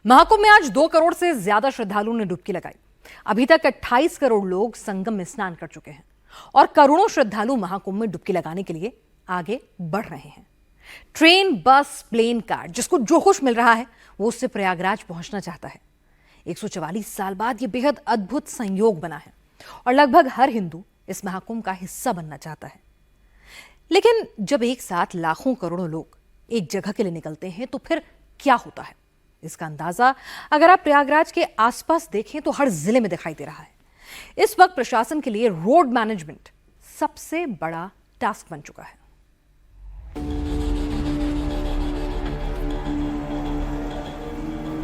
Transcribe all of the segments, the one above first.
महाकुंभ में आज 2 करोड़ से ज्यादा श्रद्धालुओं ने डुबकी लगाई। अभी तक 28 करोड़ लोग संगम में स्नान कर चुके हैं और करोड़ों श्रद्धालु महाकुंभ में डुबकी लगाने के लिए आगे बढ़ रहे हैं। ट्रेन, बस, प्लेन, कार, जिसको जो कुछ मिल रहा है वो उससे प्रयागराज पहुंचना चाहता है। 144 साल बाद ये बेहद अद्भुत संयोग बना है और लगभग हर हिंदू इस महाकुंभ का हिस्सा बनना चाहता है। लेकिन जब एक साथ लाखों करोड़ों लोग एक जगह के लिए निकलते हैं तो फिर क्या होता है, इसका अंदाजा अगर आप प्रयागराज के आसपास देखें तो हर जिले में दिखाई दे रहा है। इस वक्त प्रशासन के लिए रोड मैनेजमेंट सबसे बड़ा टास्क बन चुका है।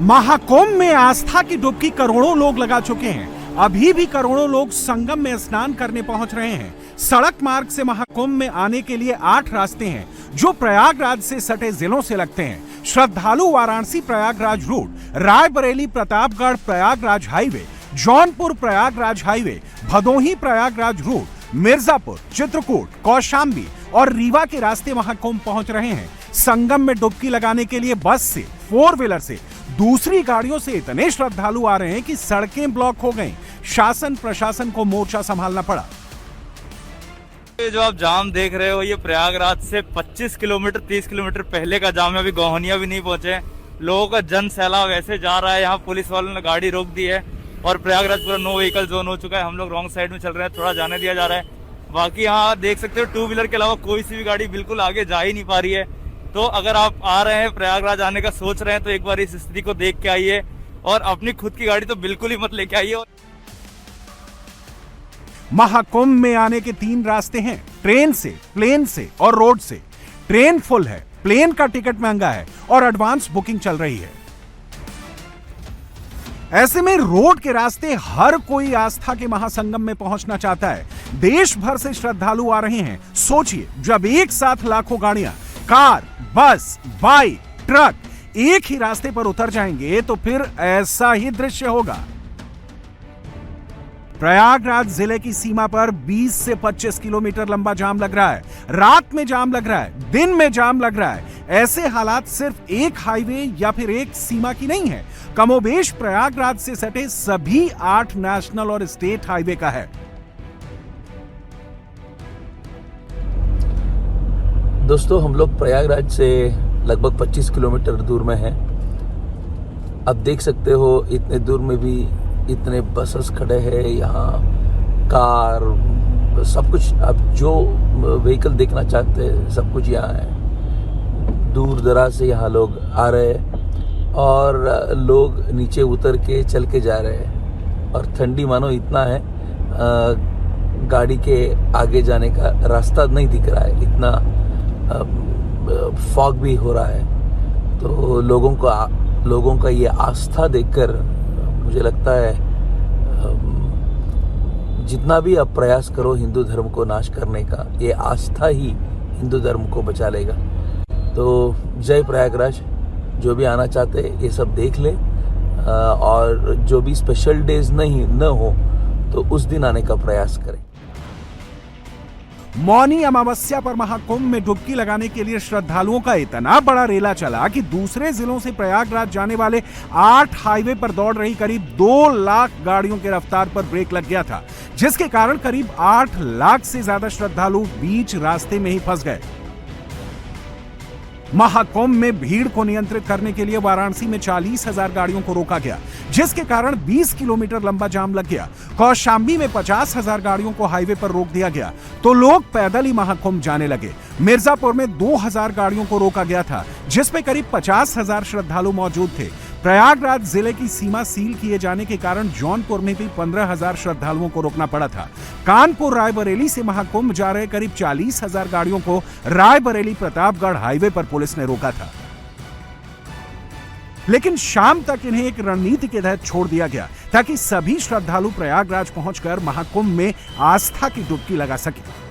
महाकुंभ में आस्था की डुबकी करोड़ों लोग लगा चुके हैं। अभी भी करोड़ों लोग संगम में स्नान करने पहुंच रहे हैं। सड़क मार्ग से महाकुंभ में आने के लिए 8 रास्ते हैं जो प्रयागराज से सटे जिलों से लगते हैं। श्रद्धालु Varanasi Prayagraj route, Raebareli Pratapgarh Prayagraj highway, Jaunpur Prayagraj highway, Bhadohi Prayagraj route, Mirzapur, Chitrakoot, Kaushambi और रीवा के रास्ते महाकुंभ पहुंच रहे हैं। संगम में डुबकी लगाने के लिए बस से, 4 व्हीलर से, दूसरी गाड़ियों से इतने श्रद्धालु आ रहे हैं कि सड़कें ब्लॉक हो गईं। शासन प्रशासन को मोर्चा संभालना पड़ा। ये जो आप जाम देख रहे हो, ये प्रयागराज से 25 किलोमीटर 30 किलोमीटर पहले का जाम है। अभी गोहनिया भी नहीं पहुंचे। लोगों का जन सैलाब ऐसे जा रहा है। यहाँ पुलिस वालों ने गाड़ी रोक दी है और प्रयागराज पूरा नो व्हीकल जोन हो चुका है। हम लोग रॉन्ग साइड में चल रहे हैं, थोड़ा जाने दिया जा रहा है। बाकी यहाँ देख सकते हो 2 व्हीलर के अलावा कोई सी भी गाड़ी बिल्कुल आगे जा ही नहीं पा रही है। तो अगर आप आ रहे हैं, प्रयागराज आने का सोच रहे हैं, तो एक बार इस स्थिति को देख के आइए और अपनी खुद की गाड़ी तो बिल्कुल ही मत लेके आइए। महाकुंभ में आने के 3 रास्ते हैं, ट्रेन से, प्लेन से और रोड से। ट्रेन फुल है, प्लेन का टिकट महंगा है और एडवांस बुकिंग चल रही है। ऐसे में रोड के रास्ते हर कोई आस्था के महासंगम में पहुंचना चाहता है। देश भर से श्रद्धालु आ रहे हैं। सोचिए, जब एक साथ लाखों गाड़ियां, कार, बस, बाइक, ट्रक एक ही रास्ते पर उतर जाएंगे तो फिर ऐसा ही दृश्य होगा। प्रयागराज जिले की सीमा पर 20 से 25 किलोमीटर लंबा जाम लग रहा है। रात में जाम लग रहा है, दिन में जाम लग रहा है। ऐसे हालात सिर्फ एक हाईवे या फिर एक सीमा की नहीं है, कमोबेश प्रयागराज से सटे सभी 8 नेशनल और स्टेट हाईवे का है। दोस्तों, हम लोग प्रयागराज से लगभग 25 किलोमीटर दूर में हैं। अब देख सकते हो इतने दूर में भी इतने बसेस खड़े हैं, यहाँ कार, सब कुछ। अब जो व्हीकल देखना चाहते हैं सब कुछ यहाँ है। दूर दराज से यहाँ लोग आ रहे हैं और लोग नीचे उतर के चल के जा रहे हैं। और ठंडी मानो इतना है, गाड़ी के आगे जाने का रास्ता नहीं दिख रहा है, इतना फॉग भी हो रहा है। तो लोगों का ये आस्था देखकर मुझे लगता है जितना भी आप प्रयास करो हिंदू धर्म को नाश करने का, ये आस्था ही हिंदू धर्म को बचा लेगा। तो जय प्रयागराज। जो भी आना चाहते ये सब देख ले और जो भी स्पेशल डेज न हो तो उस दिन आने का प्रयास करें। मौनी अमावस्या पर महाकुंभ में डुबकी लगाने के लिए श्रद्धालुओं का इतना बड़ा रेला चला कि दूसरे जिलों से प्रयागराज जाने वाले 8 हाईवे पर दौड़ रही करीब 2 लाख गाड़ियों के रफ्तार पर ब्रेक लग गया था, जिसके कारण करीब 8 लाख से ज्यादा श्रद्धालु बीच रास्ते में ही फंस गए। महाकुंभ में भीड़ को नियंत्रित करने के लिए वाराणसी में 40,000 गाड़ियों को रोका गया, जिसके कारण 20 किलोमीटर लंबा जाम लग गया। कौशाम्बी में 50,000 गाड़ियों को हाईवे पर रोक दिया गया तो लोग पैदल ही महाकुंभ जाने लगे। मिर्जापुर में 2000 गाड़ियों को रोका गया था, जिसमें करीब 50,000 श्रद्धालु मौजूद थे। प्रयागराज जिले की सीमा सील किए जाने के कारण जौनपुर में भी 15,000 श्रद्धालुओं को रोकना पड़ा था। कानपुर रायबरेली से महाकुंभ जा रहे करीब 40,000 गाड़ियों को रायबरेली प्रतापगढ़ हाईवे पर पुलिस ने रोका था, लेकिन शाम तक इन्हें एक रणनीति के तहत छोड़ दिया गया ताकि सभी श्रद्धालु प्रयागराज पहुंचकर महाकुंभ में आस्था की डुबकी लगा सके।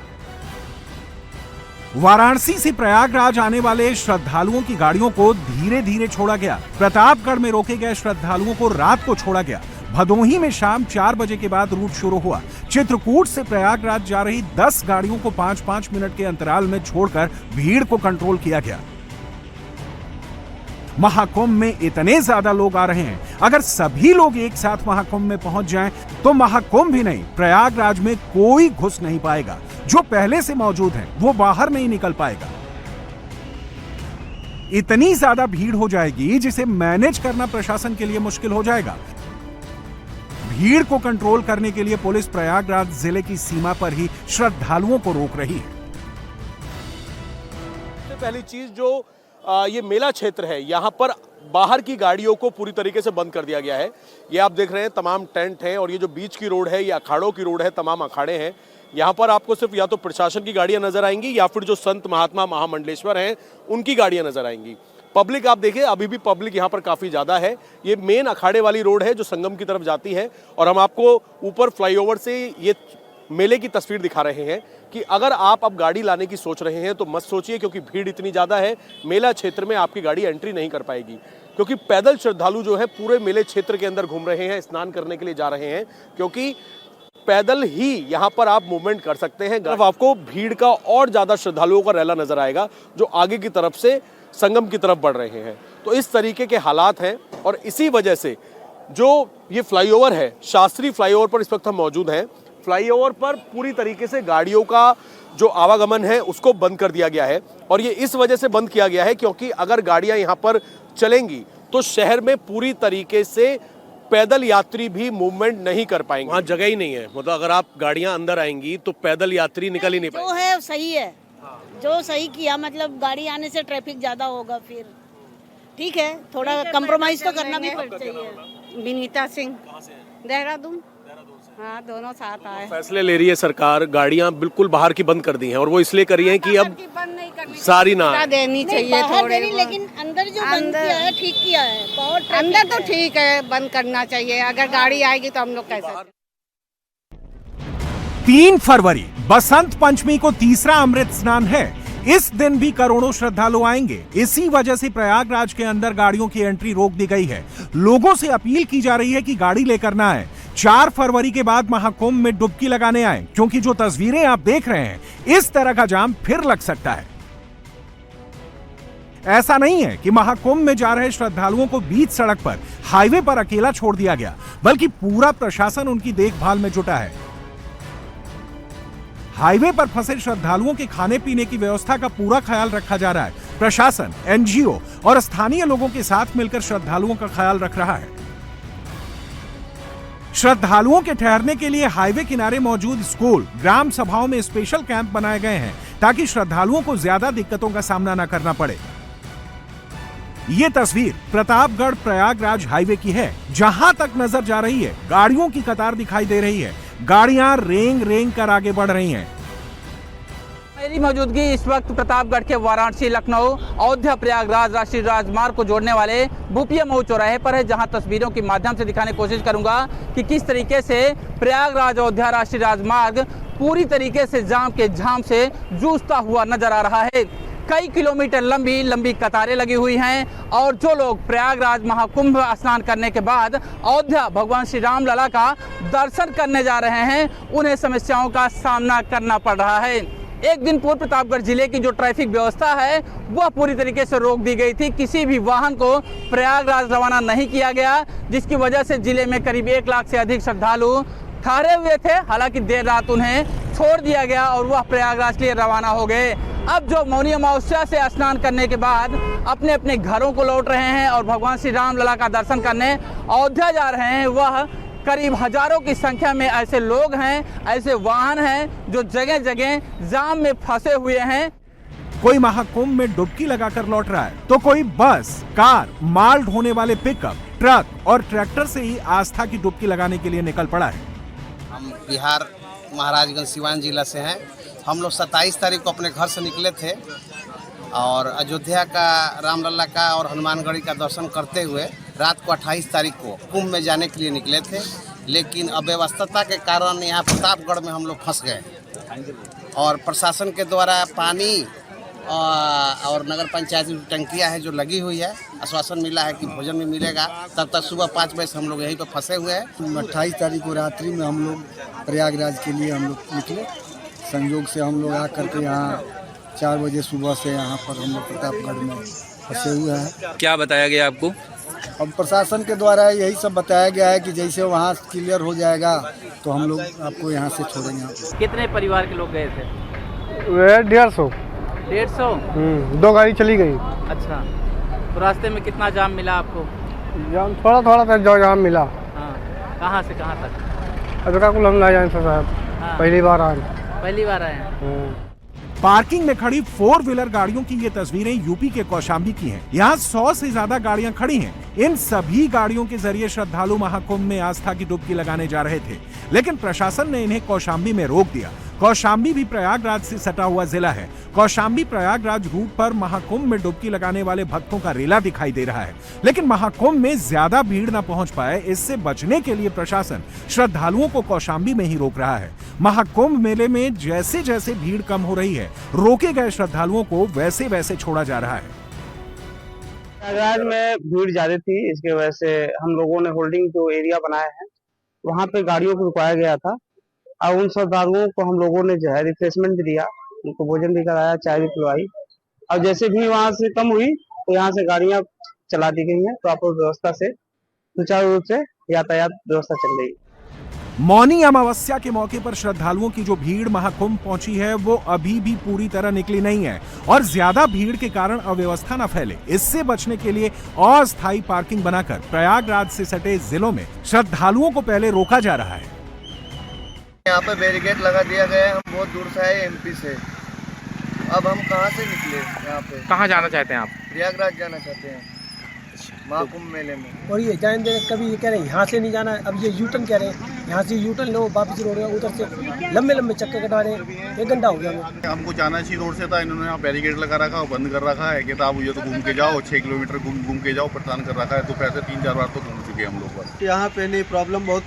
वाराणसी से प्रयागराज आने वाले श्रद्धालुओं की गाड़ियों को धीरे धीरे छोड़ा गया। प्रतापगढ़ में रोके गए श्रद्धालुओं को रात को छोड़ा गया। भदोही में शाम 4 बजे के बाद रूट शुरू हुआ। चित्रकूट से प्रयागराज जा रही 10 गाड़ियों को 5-5 मिनट के अंतराल में छोड़कर भीड़ को कंट्रोल किया गया। महाकुंभ में इतने ज्यादा लोग आ रहे हैं, अगर सभी लोग एक साथ महाकुंभ में पहुंच जाएं, तो महाकुंभ ही नहीं, प्रयागराज में कोई घुस नहीं पाएगा। जो पहले से मौजूद है वो बाहर नहीं निकल पाएगा। इतनी ज्यादा भीड़ हो जाएगी जिसे मैनेज करना प्रशासन के लिए मुश्किल हो जाएगा। भीड़ को कंट्रोल करने के लिए पुलिस प्रयागराज जिले की सीमा पर ही श्रद्धालुओं को रोक रही है। सबसे पहली चीज जो ये मेला क्षेत्र है, यहाँ पर बाहर की गाड़ियों को पूरी तरीके से बंद कर दिया गया है। ये आप देख रहे हैं तमाम टेंट हैं, और ये जो बीच की रोड है ये अखाड़ों की रोड है, तमाम अखाड़े हैं। यहाँ पर आपको सिर्फ या तो प्रशासन की गाड़ियां नजर आएंगी या फिर जो संत महात्मा महामंडलेश्वर हैं उनकी गाड़ियां नजर आएंगी। पब्लिक आप देखिए, अभी भी पब्लिक यहाँ पर काफ़ी ज़्यादा है। ये मेन अखाड़े वाली रोड है जो संगम की तरफ जाती है, और हम आपको ऊपर फ्लाईओवर से ये मेले की तस्वीर दिखा रहे हैं कि अगर आप अब गाड़ी लाने की सोच रहे हैं तो मत सोचिए, क्योंकि भीड़ इतनी ज़्यादा है, मेला क्षेत्र में आपकी गाड़ी एंट्री नहीं कर पाएगी। क्योंकि पैदल श्रद्धालु जो है पूरे मेले क्षेत्र के अंदर घूम रहे हैं, स्नान करने के लिए जा रहे हैं, क्योंकि पैदल ही यहाँ पर आप मूवमेंट कर सकते हैं। आपको भीड़ का और ज़्यादा श्रद्धालुओं का रैला नजर आएगा जो आगे की तरफ से संगम की तरफ बढ़ रहे हैं। तो इस तरीके के हालात हैं, और इसी वजह से जो ये फ्लाईओवर है, शास्त्री फ्लाईओवर पर इस वक्त हम मौजूद हैं। फ्लाईओवर पर पूरी तरीके से गाड़ियों का जो आवागमन है उसको बंद कर दिया गया है, और ये इस वजह से बंद किया गया है क्योंकि अगर गाड़ियां यहाँ पर चलेंगी तो शहर में पूरी तरीके से पैदल यात्री भी मूवमेंट नहीं कर पाएंगे। वहाँ जगह ही नहीं है, मतलब अगर आप गाड़ियां अंदर आएंगी तो पैदल यात्री निकल ही नहीं पाएंगे। जो है सही है, जो सही किया, मतलब गाड़ी आने से ट्रैफिक ज्यादा होगा, फिर ठीक है, थोड़ा कंप्रोमाइज तो करना भी चाहिए। विनीता सिंह, देहरादून। हाँ, दोनों साथ आए। फैसले ले रही है सरकार, गाड़ियां बिल्कुल बाहर की बंद कर दी हैं, और वो इसलिए करी हैं कि अब सारी ना देनी चाहिए थोड़े, लेकिन अंदर जो बंद किया है ठीक किया है, बहुत अंदर तो ठीक है, बंद करना चाहिए। अगर गाड़ी आएगी तो हम लोग कैसे? 3 फरवरी बसंत पंचमी को तीसरा अमृत स्नान है। इस दिन भी करोड़ों श्रद्धालु आएंगे। इसी वजह से प्रयागराज के अंदर गाड़ियों की एंट्री रोक दी गई है। लोगों से अपील की जा रही है कि गाड़ी लेकर ना आए। 4 फरवरी के बाद महाकुंभ में डुबकी लगाने आए, क्योंकि जो तस्वीरें आप देख रहे हैं, इस तरह का जाम फिर लग सकता है। ऐसा नहीं है कि महाकुंभ में जा रहे श्रद्धालुओं को बीच सड़क पर, हाईवे पर अकेला छोड़ दिया गया, बल्कि पूरा प्रशासन उनकी देखभाल में जुटा है। हाईवे पर फंसे श्रद्धालुओं के खाने पीने की व्यवस्था का पूरा ख्याल रखा जा रहा है। प्रशासन, एनजीओ और स्थानीय लोगों के साथ मिलकर श्रद्धालुओं का ख्याल रख रहा है। श्रद्धालुओं के ठहरने के लिए हाईवे किनारे मौजूद स्कूल, ग्राम सभाओं में स्पेशल कैंप बनाए गए हैं, ताकि श्रद्धालुओं को ज्यादा दिक्कतों का सामना न करना पड़े। ये तस्वीर प्रतापगढ़ प्रयागराज हाईवे की है। जहां तक नजर जा रही है, गाड़ियों की कतार दिखाई दे रही है। गाड़ियां रेंग रेंग कर आगे बढ़ रही हैं। मेरी मौजूदगी इस वक्त प्रतापगढ़ के वाराणसी, लखनऊ, अयोध्या, प्रयागराज राष्ट्रीय राजमार्ग को जोड़ने वाले भूपिया मऊ चौराहे पर है, जहां तस्वीरों के माध्यम से दिखाने की कोशिश करूंगा कि किस तरीके से प्रयागराज अयोध्या राष्ट्रीय राजमार्ग पूरी तरीके से जाम के झाम से जूझता हुआ नजर आ रहा है। कई किलोमीटर लंबी कतारें लगी हुई हैं, और जो लोग प्रयागराज महाकुंभ स्नान करने के बाद अयोध्या भगवान श्री राम लला का दर्शन करने जा रहे हैं, उन्हें समस्याओं का सामना करना पड़ रहा है। एक दिन पूर्व प्रतापगढ़ जिले की जो ट्रैफिक व्यवस्था है वह पूरी तरीके से रोक दी गई थी। किसी भी वाहन को प्रयागराज रवाना नहीं किया गया, जिसकी वजह से जिले में करीब 1 लाख से अधिक श्रद्धालु ठहरे हुए थे। हालांकि देर रात उन्हें छोड़ दिया गया और वह प्रयागराज के लिए रवाना हो गए। अब जो मौनी अमावस्या से स्नान करने के बाद अपने अपने घरों को लौट रहे हैं और भगवान श्री राम लला का दर्शन करने अयोध्या जा रहे हैं, वह करीब हजारों की संख्या में ऐसे लोग हैं, ऐसे वाहन हैं जो जगह जगह जाम में फंसे हुए हैं। कोई महाकुंभ में डुबकी लगाकर लौट रहा है, तो कोई बस, कार, माल ढोने वाले पिकअप, ट्रक और ट्रैक्टर से ही आस्था की डुबकी लगाने के लिए निकल पड़ा है। हम बिहार महाराजगंज सिवान जिला से हैं। हम लोग 27 तारीख को अपने घर से निकले थे और अयोध्या का रामलला का और हनुमानगढ़ी का दर्शन करते हुए रात को 28 तारीख को कुंभ में जाने के लिए निकले थे, लेकिन अव्यवस्था के कारण यहाँ प्रतापगढ़ में हम लोग फंस गए, और प्रशासन के द्वारा पानी और नगर पंचायत की टंकियाँ हैं जो लगी हुई है, आश्वासन मिला है कि भोजन भी मिलेगा। तब तक सुबह 5 बजे से हम लोग यहीं पर फंसे हुए हैं। 28 तारीख को रात्रि में हम लोग प्रयागराज के लिए हम लोग निकले। संयोग से हम लोग आकर के यहाँ 4 बजे सुबह से यहाँ पर हम लोग प्रतापगढ़ में फंसे हुए हैं। क्या बताया गया आपको? अब प्रशासन के द्वारा यही सब बताया गया है कि जैसे वहाँ क्लियर हो जाएगा तो हम लोग आपको यहाँ से छोड़ेंगे। कितने परिवार के लोग गए थे? 150। 150? 2 गाड़ी चली गई। अच्छा, तो रास्ते में कितना जाम मिला आपको? जाम थोड़ा जो जाम मिला। हाँ, कहाँ से कहाँ तक? अजराकुल हम ना जाए साहब। हाँ। पहली बार आए। पहली बार आए हैं। पार्किंग में खड़ी 4 व्हीलर गाड़ियों की ये तस्वीरें यूपी के कौशाम्बी की हैं। यहाँ 100 से ज्यादा गाड़ियां खड़ी हैं। इन सभी गाड़ियों के जरिए श्रद्धालु महाकुंभ में आस्था की डुबकी लगाने जा रहे थे, लेकिन प्रशासन ने इन्हें कौशाम्बी में रोक दिया। कौशाम्बी भी प्रयागराज से सटा हुआ जिला है। कौशाम्बी प्रयागराज रूट पर महाकुंभ में डुबकी लगाने वाले भक्तों का रेला दिखाई दे रहा है, लेकिन महाकुंभ में ज्यादा भीड़ न पहुंच पाए, इससे बचने के लिए प्रशासन श्रद्धालुओं को कौशाम्बी में ही रोक रहा है। महाकुंभ मेले में जैसे जैसे भीड़ कम हो रही है, रोके गए श्रद्धालुओं को वैसे वैसे छोड़ा जा रहा है। प्रयागराज में भीड़ ज्यादा थी, इसके वजह से हम लोगों ने होल्डिंग जो एरिया बनाया है वहाँ पे गाड़ियों को रुकाया गया था और उन श्रद्धालुओं को हम लोगों ने जो है रिफ्रेशमेंट भी दिया, उनको भोजन भी कराया, चाय भी पिलवाई। और जैसे भी वहाँ से कम हुई तो यहाँ से गाड़ियाँ चला दी गई हैं, प्रॉपर व्यवस्था से सुचारू रूप से यातायात व्यवस्था चल रही है। मौनी अमावस्या के मौके पर श्रद्धालुओं की जो भीड़ महाकुंभ पहुंची है वो अभी भी पूरी तरह निकली नहीं है और ज्यादा भीड़ के कारण अव्यवस्था न फैले, इससे बचने के लिए अस्थायी पार्किंग बनाकर प्रयागराज से सटे जिलों में श्रद्धालुओं को पहले रोका जा रहा है। यहाँ पे बैरिकेड लगा दिया गया है। हम बहुत दूर से आए एमपी से। अब हम कहाँ से निकले? यहाँ पे कहाँ जाना चाहते हैं आप? प्रयागराज जाना चाहते हैं महाकुंभ मेले में। और ये जान दे कभी ये कह रहे हैं यहाँ से नहीं जाना, अब ये यूटर्न कह रहे हैं, यहाँ से यूटर्न लो, वापस रोड है, उधर से लंबे लंबे चक्कर कटवा रहे हैं। 1 घंटा हो गया हमें। हमको जाना इसी रोड से था, इन्होंने यहाँ बैरिकेड लगा रखा और बंद कर रखा है। कहता आप ये तो घूम के जाओ, 6 किलोमीटर घूम के जाओ, परेशान कर रखा है। तो पैसे 3-4 बार तो घूम चुके हम लोग बस। यहाँ पे नहीं प्रॉब्लम बहुत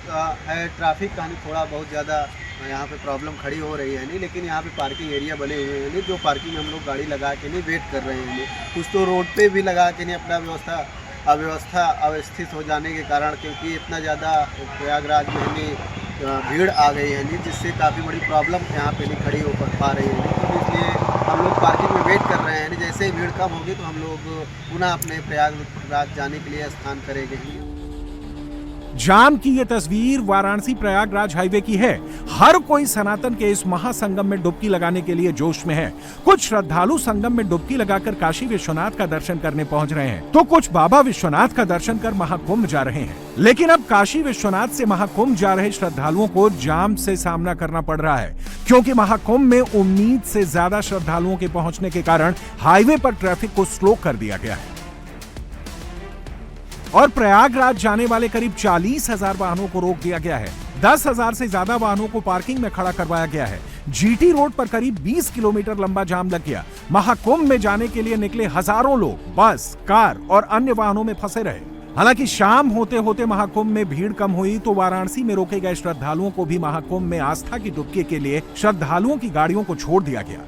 है, ट्रैफिक का थोड़ा बहुत ज़्यादा यहाँ पे प्रॉब्लम खड़ी हो रही है नहीं, लेकिन यहाँ पे पार्किंग एरिया बने हुए हैं नहीं, जो पार्किंग हम लोग गाड़ी लगा के नहीं वेट कर रहे हैं नहीं, कुछ तो रोड पे भी लगा के नहीं अपना अव्यवस्था अवस्थित हो जाने के कारण, क्योंकि इतना ज़्यादा प्रयागराज में नहीं भीड़ आ गई है नहीं, जिससे काफ़ी बड़ी प्रॉब्लम यहाँ पे नहीं खड़ी हो पा रही है नहीं। तो इसलिए हम लोग पार्किंग में वेट कर रहे हैं नहीं, जैसे ही भीड़ कम होगी तो हम लोग पुनः अपने प्रयागराज जाने के लिए स्थान करेंगे। जाम की ये तस्वीर वाराणसी प्रयागराज हाईवे की है। हर कोई सनातन के इस महासंगम में डुबकी लगाने के लिए जोश में है। कुछ श्रद्धालु संगम में डुबकी लगाकर काशी विश्वनाथ का दर्शन करने पहुंच रहे हैं, तो कुछ बाबा विश्वनाथ का दर्शन कर महाकुंभ जा रहे हैं। लेकिन अब काशी विश्वनाथ से महाकुंभ जा रहे श्रद्धालुओं को जाम से सामना करना पड़ रहा है, क्योंकि महाकुंभ में उम्मीद से ज्यादा श्रद्धालुओं के पहुंचने के कारण हाईवे पर ट्रैफिक को स्लो कर दिया गया है और प्रयागराज जाने वाले करीब 40,000 वाहनों को रोक दिया गया है। 10,000 से ज्यादा वाहनों को पार्किंग में खड़ा करवाया गया है। जीटी रोड पर करीब 20 किलोमीटर लंबा जाम लग गया। महाकुंभ में जाने के लिए निकले हजारों लोग बस, कार और अन्य वाहनों में फंसे रहे। हालांकि शाम होते होते महाकुंभ में भीड़ कम हुई तो वाराणसी में रोके गए श्रद्धालुओं को भी महाकुंभ में आस्था की डुबकी के लिए श्रद्धालुओं की गाड़ियों को छोड़ दिया गया।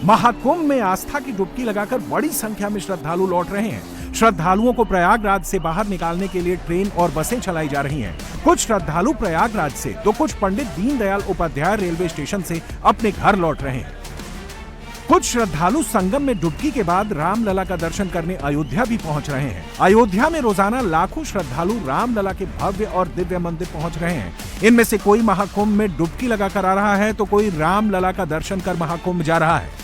महाकुंभ में आस्था की डुबकी लगाकर बड़ी संख्या में श्रद्धालु लौट रहे हैं। श्रद्धालुओं को प्रयागराज से बाहर निकालने के लिए ट्रेन और बसें चलाई जा रही हैं। कुछ श्रद्धालु प्रयागराज से तो कुछ पंडित दीनदयाल उपाध्याय रेलवे स्टेशन से अपने घर लौट रहे हैं। कुछ श्रद्धालु संगम में डुबकी के बाद रामलला का दर्शन करने अयोध्या भी पहुंच रहे हैं। अयोध्या में रोजाना लाखों श्रद्धालु रामलला के भव्य और दिव्य मंदिर पहुंच रहे हैं। इनमें से कोई महाकुंभ में डुबकी लगाकर आ रहा है तो कोई रामलला का दर्शन कर महाकुंभ जा रहा है।